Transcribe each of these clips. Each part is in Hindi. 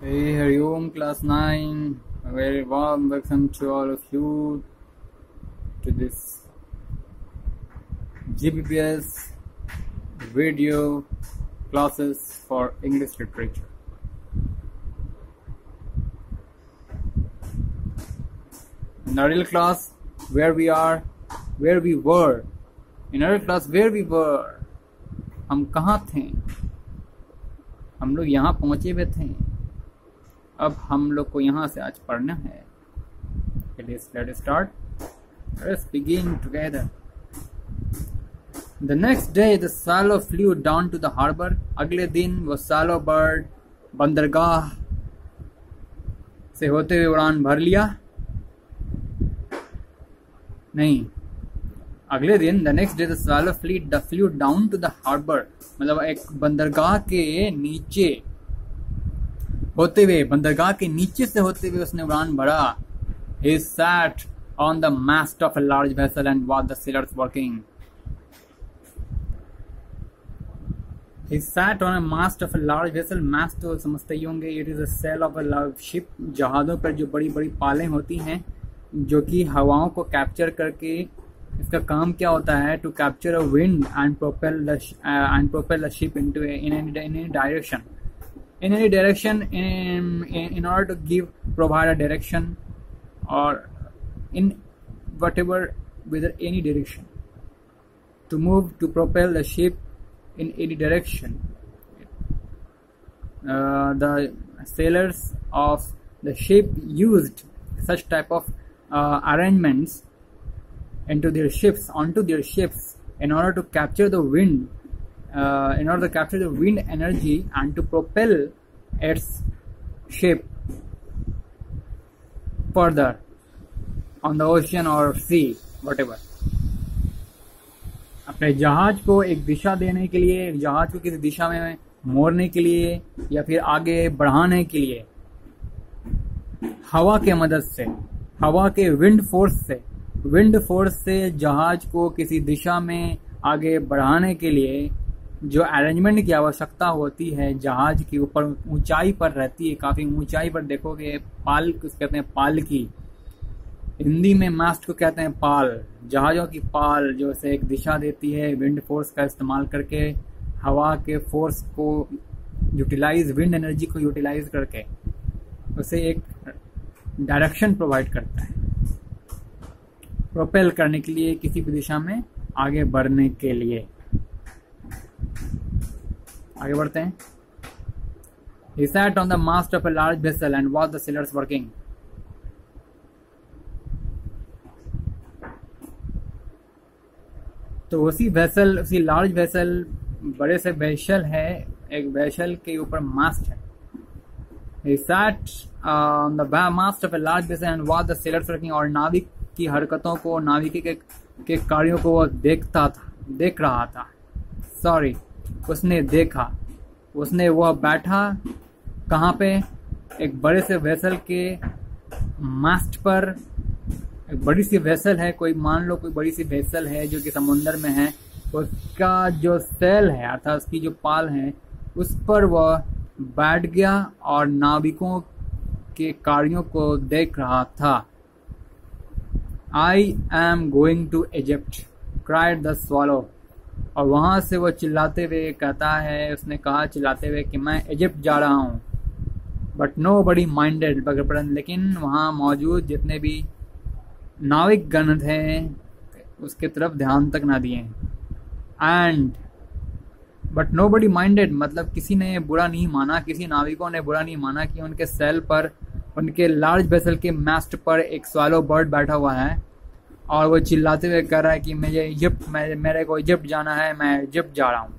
Hey, Hariom, class 9. A very warm welcome to all of you to this GBPS video classes for English literature. In earlier class, where we were. In earlier class, where we were. हम कहाँ थे? हम लोग यहाँ पहुँचे हुए थे. अब हम लोग को यहाँ से आज पढ़ना है. Let's start. Let's begin together. The next day the swallow flew down to the harbor. अगले दिन वो swallow bird बंदरगाह से होते हुए उड़ान भर लिया. नहीं, अगले दिन the next day the swallow flew down to the harbor. मतलब एक बंदरगाह के नीचे होते हुए, बंदरगाह के नीचे से होते हुए उसने उड़ान भरा. He sat on the mast of a large vessel and watched the sailors working. He sat on a mast of a large vessel. Mast तो समझते ही होंगे. It is a sail of a large ship. जहाज़ों पर जो बड़ी बड़ी पालें होती हैं जो कि हवाओं को कैप्चर करके, इसका काम क्या होता है? To capture a wind and propel the ship into in any direction. In any direction, in order to provide a direction, or in whatever, whether any direction, to move, to propel the ship in any direction. The sailors of the ship used such type of arrangements onto their ships in order to capture the wind. In order to capture the wind energy and to propel its ship further on the ocean or sea, whatever. अपने जहाज को एक दिशा देने के लिए, जहाज को किसी दिशा में मोड़ने के लिए या फिर आगे बढ़ाने के लिए हवा के मदद से, हवा के विंड फोर्स से जहाज को किसी दिशा में आगे बढ़ाने के लिए जो अरेंजमेंट की आवश्यकता होती है, जहाज के ऊपर ऊंचाई पर रहती है, काफी ऊंचाई पर देखोगे. पाल किस कहते हैं? पाल की. हिंदी में मास्ट को कहते हैं पाल. जहाजों की पाल जो उसे एक दिशा देती है विंड फोर्स का इस्तेमाल करके, हवा के फोर्स को यूटिलाइज, विंड एनर्जी को यूटिलाइज करके उसे एक डायरेक्शन प्रोवाइड करता है प्रोपेल करने के लिए, किसी भी दिशा में आगे बढ़ने के लिए. आगे बढ़ते हैं. He sat on the mast of a large vessel and watched the sailors working. तो उसी लार्ज वेसल, बड़े से वेसल है, एक वेसल के ऊपर मास्ट है. He sat on the mast of a large vessel and watched the sailors working. और नाविक की हरकतों को, नाविकी के कार्यों को वो देख रहा था. सॉरी, उसने देखा. वह बैठा कहाँ पे? एक बड़े से वेसल के मास्ट पर. एक बड़ी सी वेसल है, कोई मान लो कोई बड़ी सी वेसल है जो कि समुद्र में है. उसका जो सेल है अर्थात उसकी जो पाल है उस पर वह बैठ गया और नाविकों के कार्यों को देख रहा था. I am going to Egypt, cried the swallow. और वहां से वो चिल्लाते हुए कहता है, उसने कहा चिल्लाते हुए कि मैं इजिप्ट जा रहा हूँ. बट नो बडी माइंडेड, लेकिन वहां मौजूद जितने भी नाविक गण थे उसके तरफ ध्यान तक ना दिए. And but nobody minded मतलब किसी ने बुरा नहीं माना, किसी नाविकों ने बुरा नहीं माना कि उनके सेल पर, उनके लार्ज वेसल के मास्ट पर एक स्वैलो बर्ड बैठा हुआ है और वो चिल्लाते हुए कह रहा है कि मेरे को इजिप्ट जाना है, मैं इजिप्ट जा रहा हूँ.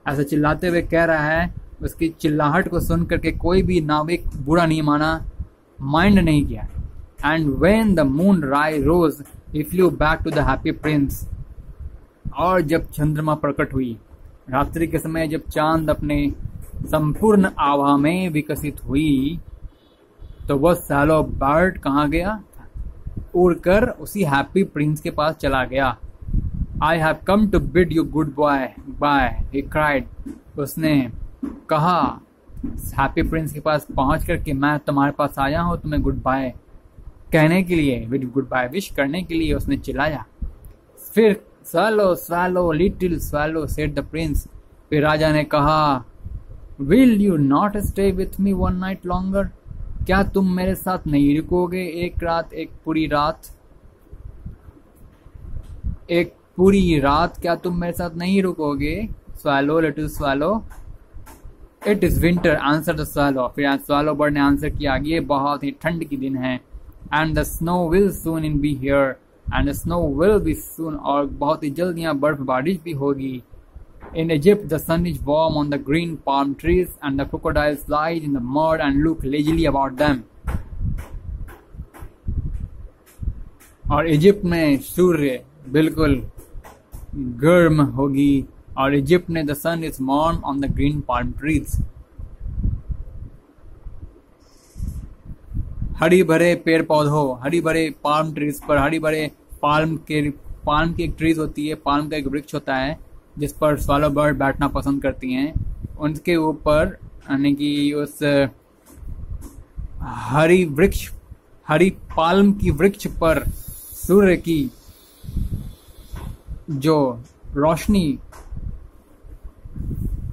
ऐसा चिल्लाते हुए कह रहा है. उसकी चिल्लाहट को सुन करके कोई भी नाविक बुरा नहीं माना, माइंड नहीं किया. And when the moon rose he flew back to the happy prince. और जब चंद्रमा प्रकट हुई, रात्रि के समय जब चांद अपने संपूर्ण आभा में विकसित हुई, तो वह स्वैलो बर्ड कहाँ गया? उड़कर उसी हैप्पी प्रिंस के पास चला गया. I have come to bid you good bye, he cried. उसने कहा हैप्पी प्रिंस के पास पहुंच करके मैं तुम्हारे पास आया हूँ तुम्हें गुड बाय कहने के लिए, गुड बाय विश करने के लिए उसने चिल्लाया। फिर swallow swallow little swallow said the prince, फिर राजा ने कहा will you not stay with me one night longer, क्या तुम मेरे साथ नहीं रुकोगे एक रात, एक पूरी रात क्या तुम मेरे साथ नहीं रुकोगे। swallow little swallow it is winter answered the swallow, फिर swallow bird ने आंसर किया ये बहुत ही ठंड की दिन है। and the snow will soon be here, and the snow will be soon, और बहुत ही जल्द यहाँ बर्फ बारिश भी होगी। In Egypt the sun is warm on the green palm trees and the crocodiles lie in the mud and look lazily about them, और इजिप्ट में सूर्य बिल्कुल गर्म होगी, और इजिप्ट में the sun is warm on the green palm trees, हरी भरे पेड़ पौधों, हरी भरे पाल्म ट्रीज पर, हरी भरे पाल्म की एक ट्रीज होती है, पाल्म का एक वृक्ष होता है जिस पर स्वैलो बर्ड बैठना पसंद करती हैं, उनके ऊपर यानी कि उस हरी पाल्म की वृक्ष पर सूर्य की जो रोशनी,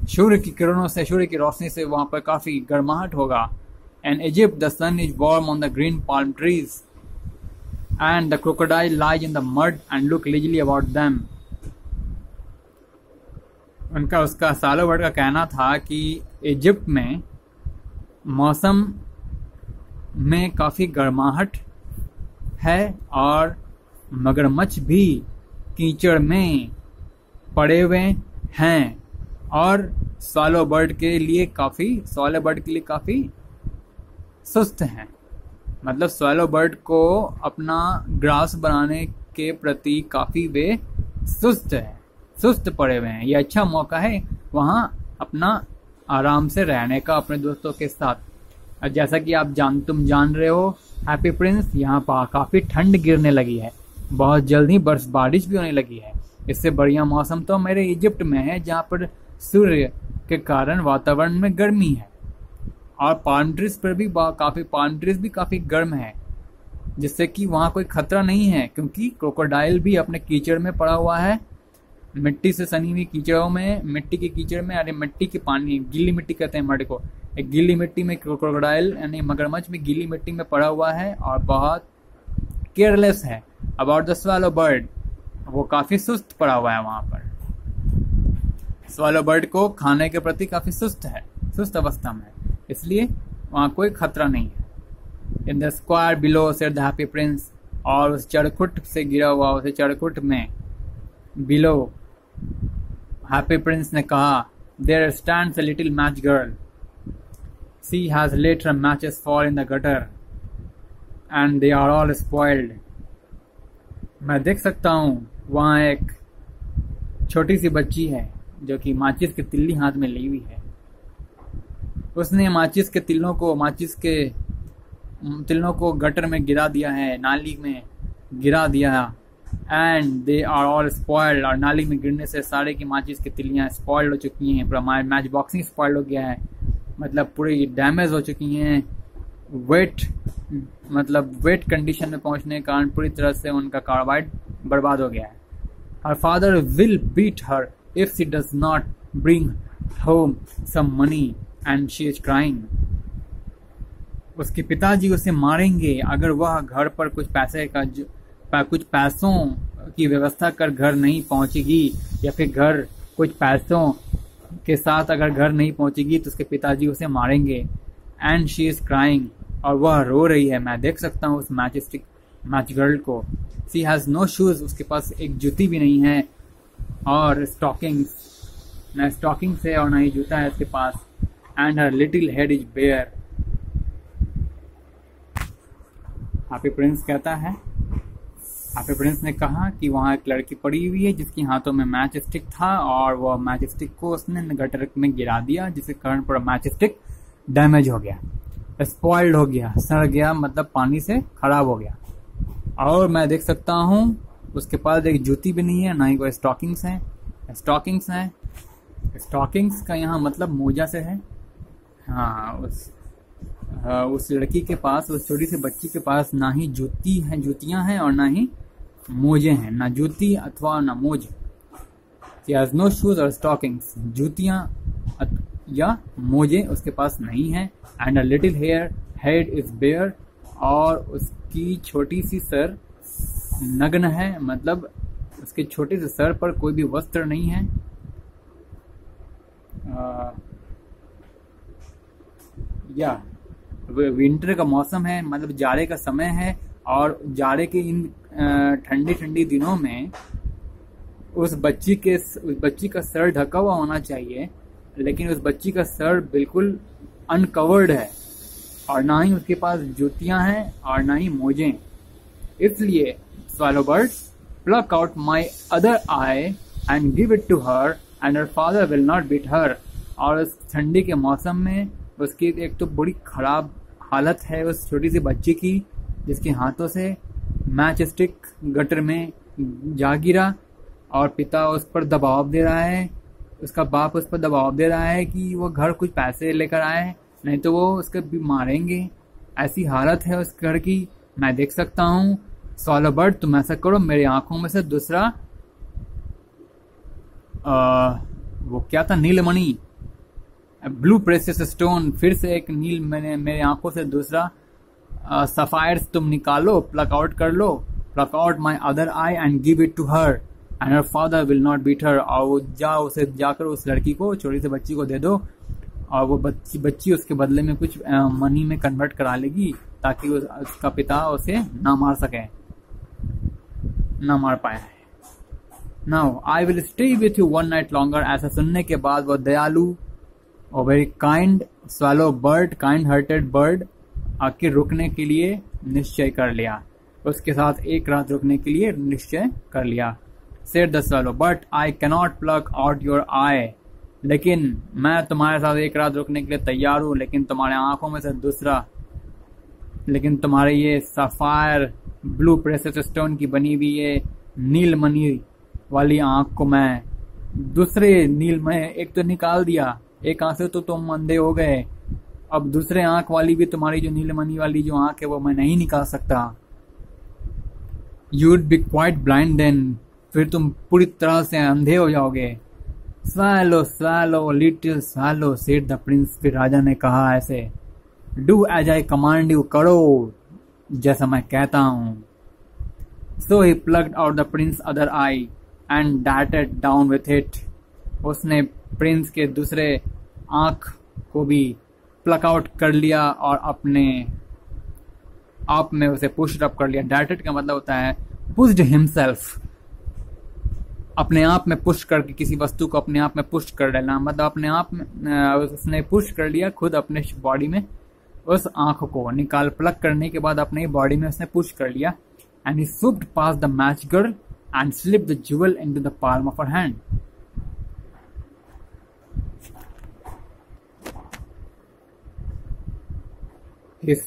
सूर्य की किरणों से, सूर्य की रोशनी से वहां पर काफी गर्माहट होगा। In Egypt the sun is warm on the green palm trees and the crocodile lies in the mud and look lazily about them. उसका सालो बर्ड का कहना था कि इजिप्ट में मौसम में काफी गर्माहट है और मगरमच्छ भी कीचड़ में पड़े हुए हैं, और स्वैलो बर्ड के लिए काफी सुस्त हैं। मतलब स्वैलो बर्ड को अपना ग्रास बनाने के प्रति काफी वे सुस्त पड़े हुए हैं। ये अच्छा मौका है वहां अपना आराम से रहने का अपने दोस्तों के साथ। जैसा कि तुम जान रहे हो हैप्पी प्रिंस, यहाँ पर काफी ठंड गिरने लगी है, बहुत जल्द ही बारिश भी होने लगी है। इससे बढ़िया मौसम तो मेरे इजिप्ट में है जहाँ पर सूर्य के कारण वातावरण में गर्मी है, और पाल्म ट्रीज भी काफी गर्म है, जिससे कि वहां कोई खतरा नहीं है, क्योंकि क्रोकोडाइल भी अपने कीचड़ में पड़ा हुआ है, मिट्टी से सनी हुई कीचड़ों में, मिट्टी के कीचड़ में, अरे मिट्टी के पानी, गीली मिट्टी कहते हैं मड को, एक गीली मिट्टी में क्रोकोडाइल यानी मगरमच्छ भी गीली मिट्टी में पड़ा हुआ है और बहुत केयरलेस है अबाउट द स्वैलो बर्ड। वो काफी सुस्त पड़ा हुआ है वहां पर, स्वैलो बर्ड को खाने के प्रति काफी सुस्त अवस्था में, इसलिए वहां कोई खतरा नहीं है। In the square below said the happy prince, और उस चढ़खुट से गिरा हुआ उस चढ़खुट में बिलो हैप्पी प्रिंस ने कहा, there stands a little match girl, she has let her matches fall in the gutter and they are all spoiled. मैं देख सकता हूँ वहां एक छोटी सी बच्ची है जो कि माचिस की तिल्ली हाथ में ली हुई है, उसने माचिस के तिलों को गटर में गिरा दिया है, नाली में गिरा दिया, and they are all spoiled, और नाली में गिरने से सारे की माचिस की तिल्लियां स्पॉइल्ड हो चुकी हैं, पूरा मैच बॉक्सिंग स्पॉइल्ड हो गया है, मतलब पूरी डैमेज हो चुकी हैं, वेट कंडीशन में पहुंचने के कारण पूरी तरह से उनका कार्बाइड बर्बाद हो गया है। Her father will beat her if she does not bring home some money and she is crying, उसके पिताजी उसे मारेंगे अगर वह घर पर कुछ पैसों की व्यवस्था कर घर नहीं पहुंचेगी, या फिर घर कुछ पैसों के साथ अगर घर नहीं पहुंचेगी तो उसके पिताजी उसे मारेंगे। एंड शी इज क्राइंग, और वह रो रही है, मैं देख सकता हूँ उस मैच गर्ल को। शी हैज नो शूज, उसके पास एक जूती भी नहीं है, और न स्टॉकिंग्स है और न ही जूता है उसके पास। And her little head is bare, happy prince कहता है, हैप्पी प्रिंस ने कहा कि वहां एक लड़की पड़ी हुई है जिसके हाथों में मैच स्टिक था, और वह मैच स्टिक को उसने गटर में गिरा दिया, जिसके कारण पूरा मैच स्टिक डैमेज हो गया, स्पॉइल्ड हो गया, सड़ गया, मतलब पानी से खराब हो गया। और मैं देख सकता हूँ उसके पास एक जूती भी नहीं है, ना ही कोई स्टॉकिंग्स हैं। स्टॉकिंग्स का यहाँ मतलब मोजा से है, हाँ, उस लड़की के पास, उस छोटी सी बच्ची के पास ना ही जूतियां हैं और ना ही मोजे हैं, ना जूती अथवा ना मोज। She has no shoes or stockings. जूतियां या मोजे उसके पास नहीं है। And a little head is bare, और उसकी छोटी सी सर नग्न है, मतलब उसके छोटे से सर पर कोई भी वस्त्र नहीं है। या विंटर का मौसम है, मतलब जाड़े का समय है, और जाड़े के इन ठंडी ठंडी दिनों में उस बच्ची का सर ढका हुआ होना चाहिए, लेकिन उस बच्ची का सर बिल्कुल अनकवर्ड है, और ना ही उसके पास जूतियां हैं और ना ही मोजे। इसलिए swallow bird, pluck out my other eye and give it to her, and her father will not beat her. और उस ठंडी के मौसम में उसकी एक तो बड़ी खराब हालत है उस छोटी सी बच्ची की, जिसके हाथों से मैच स्टिक गटर में जा गिरा, और पिता उस पर दबाव दे रहा है, उसका बाप उस पर दबाव दे रहा है कि वो घर कुछ पैसे लेकर आए, नहीं तो वो उसके भी मारेंगे। ऐसी हालत है उस घर की, मैं देख सकता हूँ। swallow bird, तुम ऐसा करो, मेरी आंखों में से दूसरा वो क्या था, नीलमणि, ब्लू प्रेशियस स्टोन, फिर से एक नील, मैंने मेरी आंखों से दूसरा सफायर्स तुम निकालो, प्लक आउट कर लो, pluck out my other eye and give it to her and her father will not beat her. और वो उसे जाकर उस लड़की को, छोटी सी बच्ची को दे दो, और वो बच्ची उसके बदले में कुछ मनी में कन्वर्ट करा लेगी, ताकि उसका पिता उसे ना मार पाए। Now I will stay with you one night longer. ऐसा सुनने के बाद वो दयालु और very kind swallow bird, kind hearted bird, आके रुकने के लिए निश्चय कर लिया, उसके साथ एक रात रुकने के लिए निश्चय कर लिया। said the swallow, but I cannot pluck out your eye. लेकिन मैं तुम्हारे साथ एक रात रुकने के लिए तैयार हूँ, लेकिन तुम्हारे आंखों में से दूसरा, लेकिन तुम्हारे ये सफायर ब्लू प्रेशियस स्टोन की बनी हुई ये नीलमणि वाली आंख को मैं दूसरे नील में, एक तो निकाल दिया, एक आंख से तो तुम अंधे हो गए, अब दूसरे आंख वाली भी, तुम्हारी जो नीलमणि वाली जो आंख है वो मैं नहीं निकाल सकता। You'd be quite blind then, फिर तुम पूरी तरह से अंधे हो जाओगे। swallow swallow little swallow, said the prince, फिर राजा ने कहा ऐसे, do as I command you, करो जैसा मैं कहता हूँ। So he plucked out the prince's other eye and darted down with it. उसने प्रिंस के दूसरे आंख को भी प्लक आउट कर लिया और अपने आप में उसे पुश अप कर लिया। डार्टेड का मतलब होता है पुश्ड हिमसेल्फ, अपने आप में पुश करके किसी वस्तु को अपने आप में पुश कर लेना, मतलब अपने आप में उसने पुश कर लिया खुद अपने बॉडी में, उस आंख को निकाल प्लग करने के बाद अपने बॉडी में उसने पुश कर लिया। And he swooped past the match girl and slipped the jewel into the palm of her hand.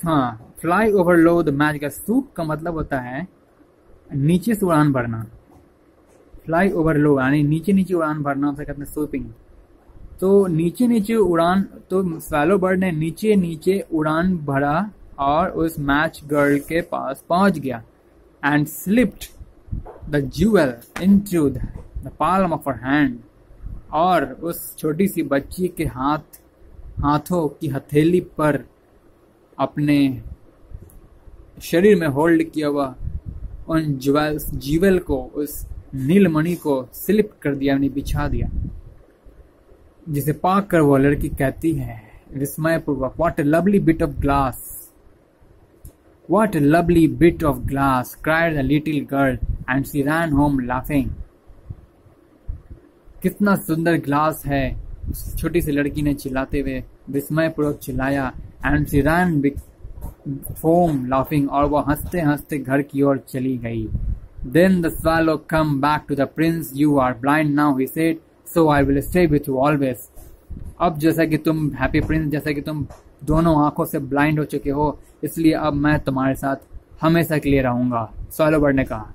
हाँ, fly over low the match girl. Soup का मतलब होता है नीचे से उड़ान भरना, फ्लाई ओवर लो यानी नीचे नीचे उड़ान भरना, उसे कहते हैं सूपिंग। तो नीचे नीचे उड़ान, तो swallow bird ने नीचे नीचे उड़ान भरा और उस मैच गर्ल के पास पहुंच गया। And slipped the jewel into the palm of her hand, और उस छोटी सी बच्ची के हाथों की हथेली पर अपने शरीर में होल्ड किया हुआ उन ज्यूल को, उस नीलमणि को स्लिप कर दिया, यानी बिछा दिया, जिसे पाक कर वो लड़की कहती है विस्मयपूर्वक, what a lovely bit of glass, what a lovely bit of glass, cried the little girl and she ran home laughing. कितना सुंदर ग्लास है, उस छोटी सी लड़की ने चिल्लाते हुए विस्मयपूर्वक चिल्लाया। And she ran home laughing, और वो हंसते हंसते घर की ओर चली गई। Then the swallow come back to the prince. You are blind now, he said, so I will stay with you always. अब जैसा कि तुम हैप्पी प्रिंस, जैसा कि तुम दोनों आंखों से ब्लाइंड हो चुके हो, इसलिए अब मैं तुम्हारे साथ हमेशा के लिए रहूंगा, swallow bird ने कहा।